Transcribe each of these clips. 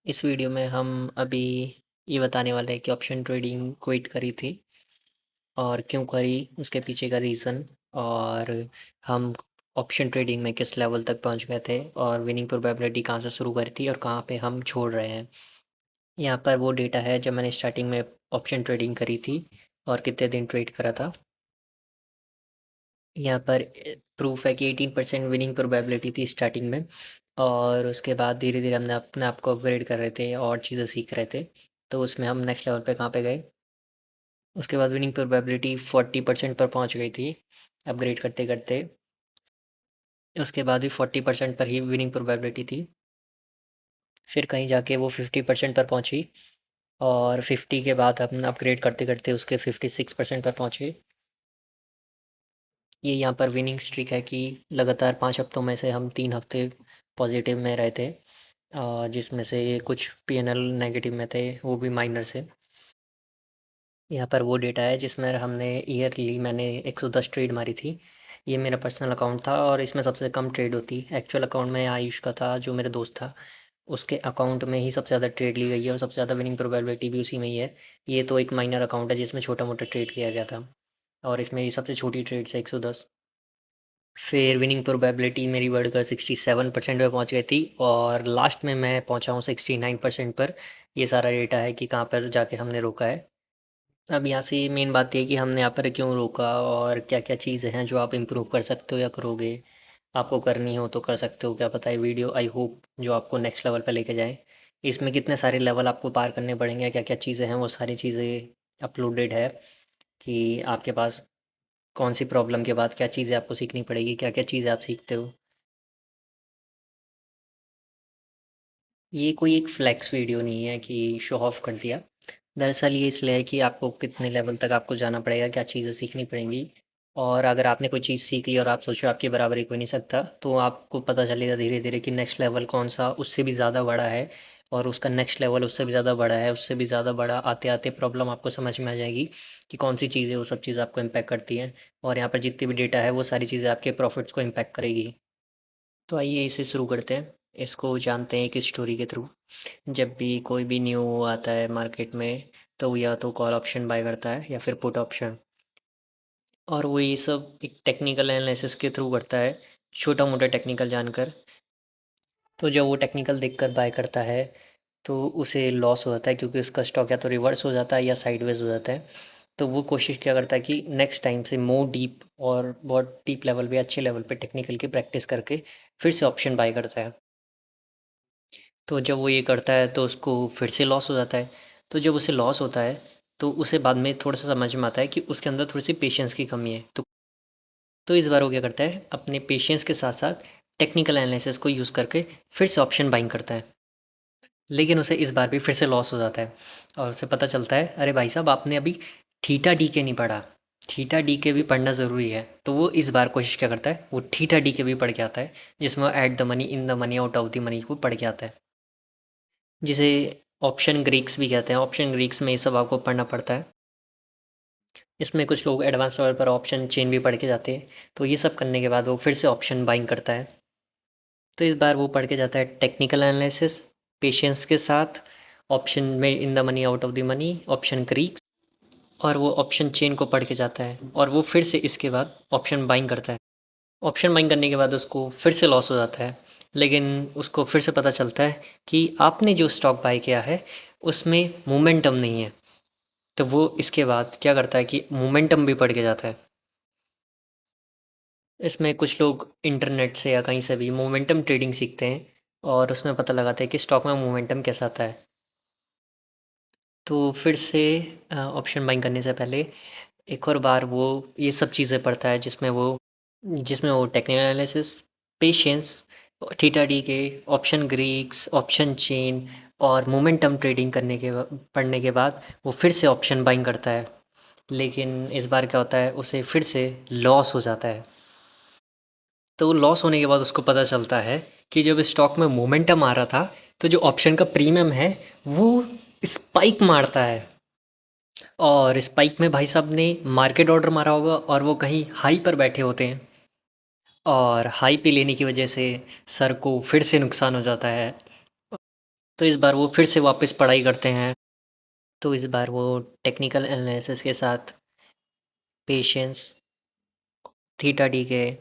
इस वीडियो में हम अभी ये बताने वाले हैं कि ऑप्शन ट्रेडिंग क्विट करी थी और क्यों करी, उसके पीछे का रीज़न, और हम ऑप्शन ट्रेडिंग में किस लेवल तक पहुंच गए थे और विनिंग प्रोबेबिलिटी कहाँ से शुरू करी थी और कहाँ पे हम छोड़ रहे हैं। यहाँ पर वो डेटा है जब मैंने स्टार्टिंग में ऑप्शन ट्रेडिंग करी थी और कितने दिन ट्रेड करा था। यहाँ पर प्रूफ है कि 18% विनिंग प्रोबेबिलिटी थी स्टार्टिंग में, और उसके बाद धीरे-धीरे हमने अपने आप को अपग्रेड कर रहे थे और चीज़ें सीख रहे थे। तो उसमें हम नेक्स्ट लेवल पे कहाँ पे गए, उसके बाद विनिंग प्रोबेबिलिटी 40% पर पहुँच गई थी अपग्रेड करते-करते। उसके बाद भी 40% पर ही विनिंग प्रोबेबिलिटी थी। फिर कहीं जाके वो 50% पर पहुँची और 50 के बाद हम अपग्रेड करते-करते उसके 56% पर पहुँचे। ये यहाँ पर विनिंग स्ट्रीक है कि लगातार 5 हफ्तों में से हम 3 हफ्ते पॉजिटिव में रहे थे, जिसमें से कुछ पीएनएल नेगेटिव में थे, वो भी माइनर से। यहाँ पर वो डेटा है जिसमें हमने ईयरली मैंने 110 ट्रेड मारी थी। ये मेरा पर्सनल अकाउंट था और इसमें सबसे कम ट्रेड होती। एक्चुअल अकाउंट में आयुष का था, जो मेरा दोस्त था। उसके अकाउंट में ही सबसे ज़्यादा ट्रेड ली गई है और सबसे ज़्यादा विनिंग प्रोबेबिलिटी भी उसी में ही है। ये तो एक माइनर अकाउंट है जिसमें छोटा-मोटा ट्रेड किया गया था, और इसमें ये सबसे छोटी ट्रेड है 110। फिर विनिंग प्रोबेबिलिटी मेरी बढ़कर 67% पे पहुंच गई थी और लास्ट में मैं पहुंचा हूँ 69% पर। ये सारा डेटा है कि कहाँ पर जाके हमने रोका है। अब यहाँ से मेन बात ये है कि हमने यहाँ पर क्यों रोका और क्या-क्या चीज़ें हैं जो आप इम्प्रूव कर सकते हो या करोगे। आपको करनी हो तो कर सकते हो, क्या पता है वीडियो आई होप जो आपको नेक्स्ट लेवल पे लेके जाए। इसमें कितने सारे लेवल आपको पार करने पड़ेंगे, क्या-क्या चीज़ें हैं, वो सारी चीज़ें अपलोडेड है कि आपके पास कौन-सी प्रॉब्लम के बाद क्या चीज़ें आपको सीखनी पड़ेगी, क्या-क्या चीज़ें आप सीखते हो। ये कोई एक फ्लेक्स वीडियो नहीं है कि शो ऑफ कर दिया। दरअसल ये इसलिए है कि आपको कितने लेवल तक आपको जाना पड़ेगा, क्या चीज़ें सीखनी पड़ेंगी, और अगर आपने कोई चीज़ सीख ली और आप सोचो आपकी बराबरी कोई नहीं सकता, तो आपको पता चलेगा धीरे-धीरे कि नेक्स्ट लेवल कौन-सा उससे भी ज़्यादा बड़ा है, और उसका नेक्स्ट लेवल उससे भी ज़्यादा बड़ा है, उससे भी ज़्यादा बड़ा आते-आते प्रॉब्लम आपको समझ में आ जाएगी कि कौन-सी चीज़ें वो सब चीज़ आपको इम्पैक्ट करती हैं, और यहाँ पर जितनी भी डेटा है वो सारी चीज़ें आपके प्रॉफ़िट्स को इम्पैक्ट करेगी। तो आइए इसे शुरू करते हैं। इसको जानते हैं एक स्टोरी के थ्रू। जब भी कोई भी न्यू आता है मार्केट में, तो वो या तो कॉल ऑप्शन बाय करता है या फिर पुट ऑप्शन, और वो ये सब एक टेक्निकल एनालिसिस के थ्रू करता है, छोटा-मोटा टेक्निकल जानकर। तो जब वो टेक्निकल देखकर बाय करता है, तो उसे लॉस हो जाता है क्योंकि उसका स्टॉक या तो रिवर्स हो जाता है या साइडवेज़ हो जाता है। तो वो कोशिश क्या करता है कि नेक्स्ट टाइम से मोर डीप और बहुत डीप लेवल पे, अच्छे लेवल पे टेक्निकल की प्रैक्टिस करके फिर से ऑप्शन बाय करता है। तो जब वो ये करता है तो उसको फिर से लॉस हो जाता है। तो जब उसे लॉस होता है, तो उसे बाद में थोड़ा-सा समझ में आता है कि उसके अंदर थोड़ी-सी पेशेंस की कमी है। तो इस बार वो क्या करता है, अपने पेशेंस के साथ-साथ टेक्निकल एनालिसिस को यूज़ करके फिर से ऑप्शन बाइंग करता है। लेकिन उसे इस बार भी फिर से लॉस हो जाता है और उसे पता चलता है, अरे भाई साहब आपने अभी थीटा डीके नहीं पढ़ा। थीटा डीके भी पढ़ना ज़रूरी है। तो वो इस बार कोशिश क्या करता है, वो थीटा डीके भी पढ़ के आता है, जिसमें वो at the money, in the money, out of the money को पढ़ के आता है। जिसे ऑप्शन ग्रीक्स भी कहते हैं। ऑप्शन ग्रीक्स में ये सब आपको पढ़ना पड़ता है। इसमें कुछ लोग एडवांस लेवल पर ऑप्शन चेन भी पढ़ के जाते हैं। तो ये सब करने के बाद वो फिर से ऑप्शन बाइंग करता है। तो इस बार वो पढ़ के जाता है टेक्निकल एनालिसिस, पेशेंस के साथ, ऑप्शन में in the money, out of the money, option Greeks, और वो ऑप्शन चेन को पढ़ के जाता है और वो फिर से इसके बाद ऑप्शन बाइंग करता है। ऑप्शन बाइंग करने के बाद उसको फिर से लॉस हो जाता है। लेकिन उसको फिर से पता चलता है कि आपने जो स्टॉक बाय किया है, उसमें मोमेंटम नहीं है। तो वो इसके बाद क्या करता है कि मोमेंटम भी पढ़ के जाता है। इसमें कुछ लोग इंटरनेट से या कहीं से भी मोमेंटम ट्रेडिंग सीखते हैं और उसमें पता लगाते हैं कि स्टॉक में मोमेंटम कैसा आता है। तो फिर से ऑप्शन बाइंग करने से पहले एक और बार वो ये सब चीज़ें पढ़ता है, जिसमें वो technical analysis, patience, theta D के, ऑप्शन ग्रीक्स, ऑप्शन चेन और मोमेंटम ट्रेडिंग करने के पढ़ने के बाद वो फिर से ऑप्शन बाइंग करता है। लेकिन इस बार क्या होता है, उसे फिर से लॉस हो जाता है। तो लॉस होने के बाद उसको पता चलता है कि जब स्टॉक में मोमेंटम आ रहा था, तो जो ऑप्शन का प्रीमियम है, वो स्पाइक मारता है। और स्पाइक में भाई साहब ने मार्केट ऑर्डर मारा होगा और वो कहीं हाई पर बैठे होते हैं, और हाई पे लेने की वजह से सर को फिर से नुकसान हो जाता है। तो इस बार वो फिर से वापस पढ़ाई करते हैं। तो इस बार वो टेक्निकल एनालिसिस के साथ patience, theta DK,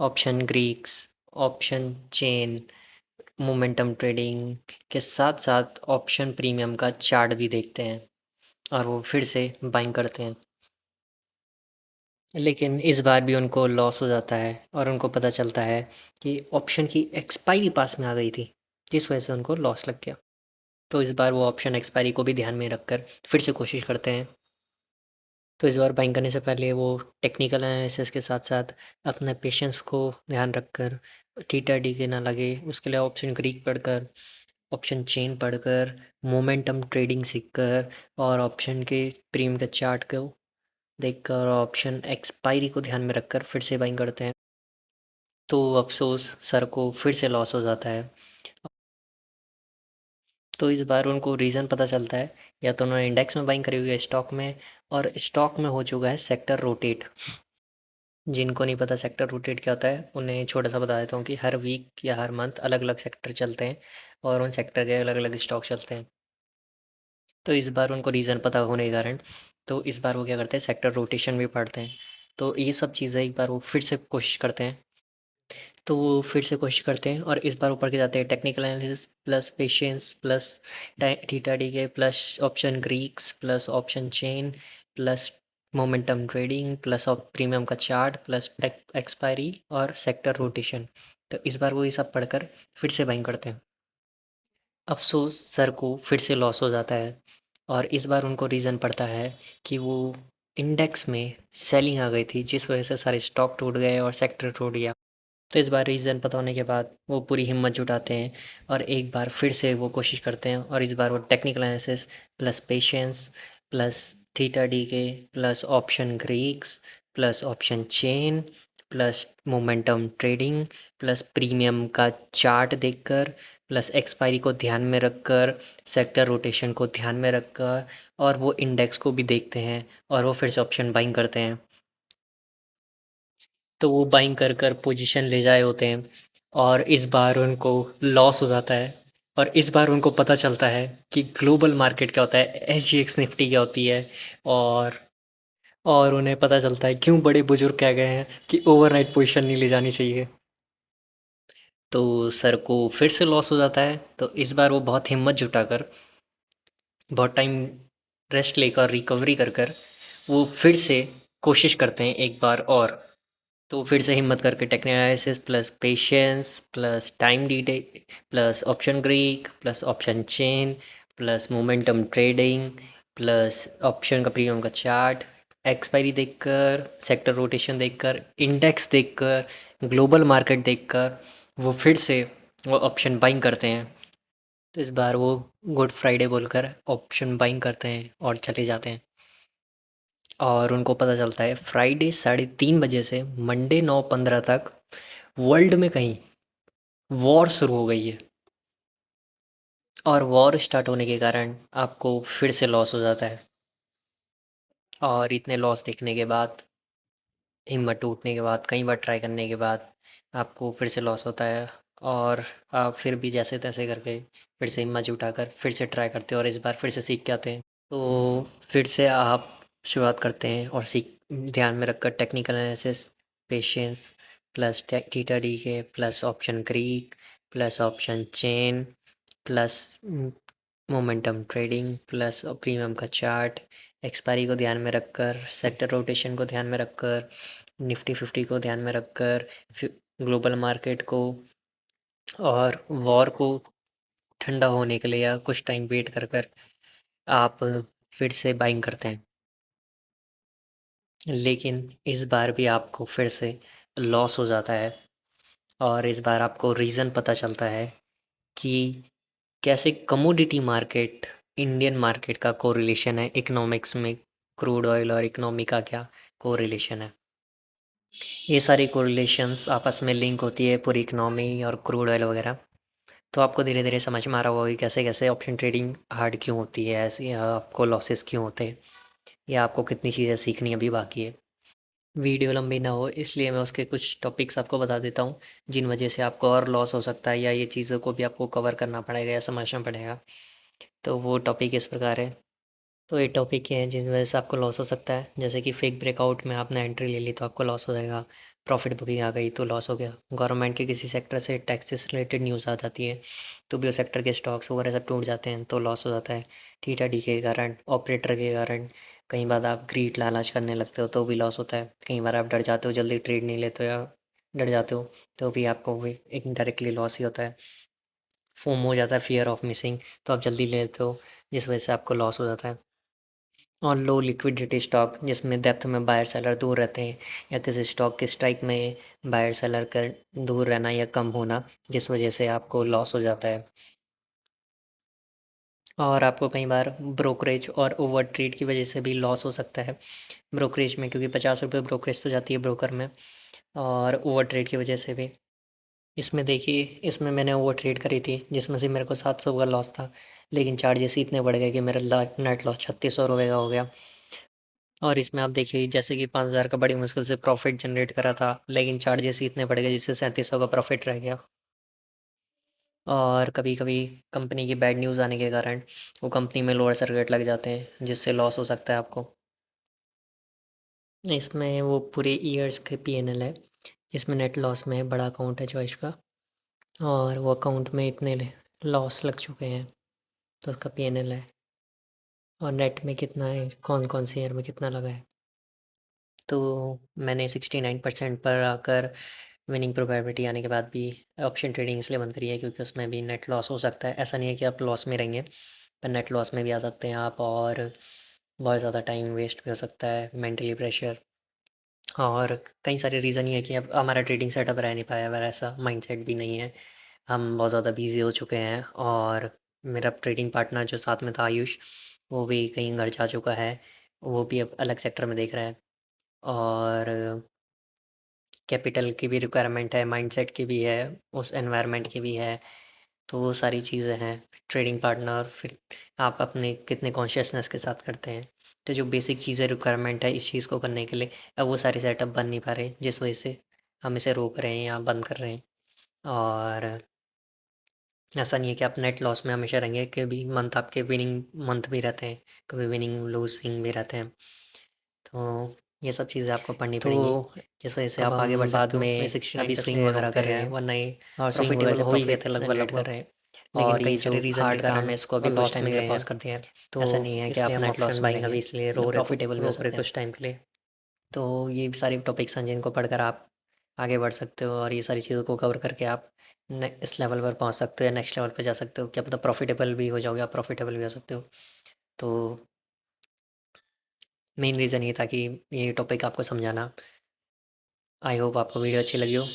option Greeks, option chain, momentum trading के साथ-साथ ऑप्शन प्रीमियम का चार्ट भी देखते हैं और वो फिर से बाइंग करते हैं। लेकिन इस बार भी उनको लॉस हो जाता है और उनको पता चलता है कि ऑप्शन की एक्सपायरी पास में आ गई थी, जिस वजह से उनको लॉस लग गया। तो इस बार वो ऑप्शन एक्सपायरी को भी ध्यान में रखकर फिर से कोशिश करते हैं। तो इस बार बाइंग करने से पहले वो टेक्निकल एनालिसिस के साथ-साथ अपने पेशेंस को ध्यान रखकर थीटा डीके ना लगे, उसके लिए ऑप्शन ग्रीक पढ़कर, ऑप्शन चेन पढ़कर, मोमेंटम ट्रेडिंग सीखकर और ऑप्शन के प्रीमियम के चार्ट को देखकर और ऑप्शन एक्सपायरी को ध्यान में रखकर फिर से बाइंग करते हैं। तो अफ़सोस सर को फिर से लॉस हो जाता है। तो इस बार उनको रीज़न पता चलता है, या तो उन्होंने इंडेक्स में बाइंग करी हुई है स्टॉक में, और स्टॉक में हो चुका है सेक्टर रोटेट। जिनको नहीं पता सेक्टर रोटेट क्या होता है, उन्हें छोटा-सा बता देता हूँ कि हर वीक या हर मंथ अलग-अलग सेक्टर चलते हैं और उन सेक्टर के अलग-अलग स्टॉक चलते हैं। तो इस बार उनको रीज़न पता होने के कारण, तो इस बार वो क्या करते हैं, सेक्टर रोटेशन भी पढ़ते हैं। तो ये सब चीज़ें एक बार वो फिर से कोशिश करते हैं। तो वो फिर से कोशिश करते हैं और इस बार वो पढ़ के जाते हैं technical analysis plus patience plus theta DK plus option Greeks plus option chain plus momentum trading plus of premium का चार्ट प्लस एक्सपायरी और सेक्टर रोटेशन। तो इस बार वो ये सब पढ़कर फिर से बाइंग करते हैं। अफ़सोस सर को फिर से लॉस हो जाता है और इस बार उनको रीज़न पड़ता है कि वो इंडेक्स में सेलिंग आ गई थी, जिस वजह से सारे स्टॉक टूट गए और सेक्टर टूट गया। तो इस बार रीज़न पता होने के बाद वो पूरी हिम्मत जुटाते हैं और एक बार फिर से वो कोशिश करते हैं और इस बार वो technical analysis plus patience plus theta DK plus option Greeks plus option chain plus momentum trading plus premium का चार्ट देखकर प्लस एक्सपायरी को ध्यान में रखकर, सेक्टर रोटेशन को ध्यान में रखकर और वो इंडेक्स को भी देखते हैं और वो फिर से ऑप्शन बाइंग करते हैं। तो वो बाइंग कर पोजीशन ले जाए होते हैं और इस बार उनको लॉस हो जाता है और इस बार उनको पता चलता है कि ग्लोबल मार्केट क्या होता है, एसजीएक्स निफ्टी क्या होती है और उन्हें पता चलता है क्यों बड़े बुजुर्ग कह गए हैं कि ओवरनाइट पोजीशन नहीं ले जानी चाहिए। तो सर को फिर से लॉस हो जाता है, तो इस बार वो बहुत हिम्मत जुटाकर, बहुत टाइम रेस्ट लेकर, रिकवरी कर वो फिर से कोशिश करते हैं एक बार और। तो फिर से हिम्मत करके technical analysis plus patience plus time डीटे plus option Greek plus option chain plus momentum trading plus option का प्रीमियम का चार्ट, एक्सपायरी देखकर, सेक्टर रोटेशन देखकर, इंडेक्स देखकर, ग्लोबल मार्केट देखकर वो फिर से वो ऑप्शन बाइंग करते हैं। तो इस बार वो गुड फ्राइडे बोलकर ऑप्शन बाइंग करते हैं और चले जाते हैं और उनको पता चलता है फ्राइडे 3:30 बजे से मंडे 9:15 तक वर्ल्ड में कहीं वॉर शुरू हो गई है और वॉर स्टार्ट होने के कारण आपको फिर से लॉस हो जाता है और इतने लॉस देखने के बाद, हिम्मत टूटने के बाद, कई बार ट्राई करने के बाद आपको फिर से लॉस होता है और आप फिर भी जैसे तैसे करके फिर से हिम्मत जुटाकर फिर से ट्राई करते हो और इस बार फिर से सीख के आते हैं। तो फिर से आप शुरुआत करते हैं और सीख ध्यान में रखकर technical analysis, patience plus theta decay plus option Greek plus option chain plus momentum trading plus premium का चार्ट, एक्सपायरी को ध्यान में रखकर, सेक्टर रोटेशन को ध्यान में रखकर, निफ्टी 50 को ध्यान में रखकर, ग्लोबल मार्केट को और वॉर को ठंडा होने के लिए या कुछ टाइम वेट कर आप फिर से बाइंग करते हैं। लेकिन इस बार भी आपको फिर से लॉस हो जाता है और इस बार आपको रीज़न पता चलता है कि कैसे कमोडिटी मार्केट इंडियन मार्केट का कोरिलेशन है इकोनॉमिक्स में, क्रूड ऑयल और इकोनॉमी का क्या कोरिलेशन है। ये सारी कोरिलेशंस आपस में लिंक होती है पूरी इकोनॉमी और क्रूड ऑयल वगैरह। तो आपको धीरे-धीरे समझ में आ रहा होगा कि कैसे-कैसे ऑप्शन ट्रेडिंग हार्ड क्यों होती है, ऐसे आपको लॉसेस क्यों होते हैं या आपको कितनी चीज़ें सीखनी अभी बाकी है। वीडियो लंबी ना हो इसलिए मैं उसके कुछ टॉपिक्स आपको बता देता हूँ, जिन वजह से आपको और लॉस हो सकता है या ये चीज़ों को भी आपको कवर करना पड़ेगा या समझना पड़ेगा। तो वो टॉपिक इस प्रकार है। तो ये टॉपिक ये हैं जिस वजह से आपको लॉस हो सकता है, जैसे कि फेक ब्रेकआउट में आपने एंट्री ले ली तो आपको लॉस हो जाएगा, प्रॉफिट बुकिंग आ गई तो लॉस हो गया, गवर्नमेंट के किसी सेक्टर से टैक्सेस रिलेटेड न्यूज़ आ जाती है तो भी उस सेक्टर के स्टॉक्स वगैरह सब टूट जाते हैं तो लॉस हो जाता है। टीटाडी के कारण, ऑपरेटर के कारण, कई बार आप ग्रीड लालच करने लगते हो तो भी लॉस होता है, कई बार आप डर जाते हो जल्दी ट्रेड नहीं लेते हो या डर जाते हो तो भी आपको भी एक डायरेक्टली लॉस ही होता है। फोम हो जाता है, फियर ऑफ मिसिंग, तो आप जल्दी ले लेते हो जिस वजह से आपको लॉस हो जाता है। और लो लिक्विडिटी स्टॉक जिसमें डेप्थ में बायर सेलर दूर रहते हैं या किसी स्टॉक के स्ट्राइक में बायर सेलर का दूर रहना या कम होना जिस वजह से आपको लॉस हो जाता है। और आपको कई बार ब्रोकरेज और ओवर ट्रेड की वजह से भी लॉस हो सकता है ब्रोकरेज में, क्योंकि 50 रुपये ब्रोकरेज तो जाती है ब्रोकर में, और ओवर ट्रेड की वजह से भी। इसमें देखिए, इसमें मैंने ओवर ट्रेड करी थी जिसमें से मेरे को 700 का लॉस था, लेकिन चार्जेस इतने बढ़ गए कि मेरा नेट लॉस 3600 रुपये का हो गया। और इसमें आप देखिए जैसे कि 5000 का बड़ी मुश्किल से प्रॉफिट जनरेट करा था, लेकिन चार्जेस ही इतने बढ़ गए जिससे 3700 का प्रॉफिट रह गया। और कभी कभी कंपनी की बैड न्यूज़ आने के कारण वो कंपनी में लोअर सर्किट लग जाते हैं जिससे लॉस हो सकता है आपको। इसमें वो पूरे ईयर्स के पीएनएल है, इसमें नेट लॉस में बड़ा अकाउंट है चॉइस का, और वो अकाउंट में इतने लॉस लग चुके हैं तो उसका पीएनएल है, और नेट में कितना है, कौन कौन से ईयर में कितना लगा है। तो मैंने 69% पर आकर विनिंग प्रोबेबिलिटी आने के बाद भी ऑप्शन ट्रेडिंग इसलिए बंद करी है क्योंकि उसमें भी नेट लॉस हो सकता है। ऐसा नहीं है कि आप लॉस में रहेंगे, पर नेट लॉस में भी आ सकते हैं आप, और बहुत ज़्यादा टाइम वेस्ट भी हो सकता है, मेंटली प्रेशर, और कई सारे रीज़न ये है कि अब हमारा ट्रेडिंग सेटअप रह नहीं पाया, अगर ऐसा माइंडसेट भी नहीं है, हम बहुत ज़्यादा बिजी हो चुके हैं। और मेरा ट्रेडिंग पार्टनर जो साथ में था आयुष, वो भी कहीं घर जा चुका है, वो भी अब अलग सेक्टर में देख रहा है। और कैपिटल की भी रिक्वायरमेंट है, माइंडसेट की भी है, उस एनवायरनमेंट की भी है, तो वो सारी चीज़ें हैं। ट्रेडिंग पार्टनर फिर आप अपने कितने कॉन्शियसनेस के साथ करते हैं, तो जो बेसिक चीज़ें रिक्वायरमेंट है इस चीज़ को करने के लिए, अब वो सारे सेटअप बन नहीं पा रहे जिस वजह से हम इसे रोक रहे हैं या बंद कर रहे हैं। और ऐसा नहीं है कि आप नेट लॉस में हमेशा रहेंगे, कभी मंथ आपके विनिंग मंथ भी रहते हैं, कभी विनिंग लूजिंग भी रहते हैं, तो ये सब चीज़ें आपको पढ़नी पड़ेंगी जिस वजह से अब आप आगे बढ़ हम बाद सकते हो। मैं में 69 अभी पर स्विंग इसलिए वगैरह रोकते कर रहे हैं, हैं वरना ये और स्विंग वगैरह प्रॉफिटेबल से हो ही गए थे प्रॉफिट लगभग जनरेट कर लगभग। रहे हैं, लेकिन और कई ये जो सारे रीज़न के हार्ड कारण काम है इसको अभी कुछ लॉस टाइम में के लिए गए पॉज हैं। कर दिया है। तो ऐसा नहीं है कि इसलिए आप हम नेट लॉस ऑप्शन में बाइंग रहेंगे, अभी इसलिए रो रहे प्रॉफिटेबल भी हो रोक रहे सकते हैं। कुछ टाइम के लिए। तो ये सारे टॉपिक्स हैं जिनको पढ़कर आप आगे बढ़ सकते हो, और ये सारी चीज़ों को कवर करके आप इस लेवल पर पहुंच सकते हो या नेक्स्ट लेवल पर जा सकते हो, क्या पता प्रॉफिटेबल भी हो जाओगे, आप प्रॉफिटेबल भी हो सकते हो। तो मेन रीज़न ये था कि ये टॉपिक आपको समझाना। आई होप आपको वीडियो अच्छी लगी हो।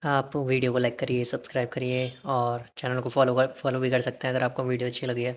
आप वीडियो को लाइक करिए, सब्सक्राइब करिए, और चैनल को फॉलो भी कर सकते हैं अगर आपको वीडियो अच्छी लगी है।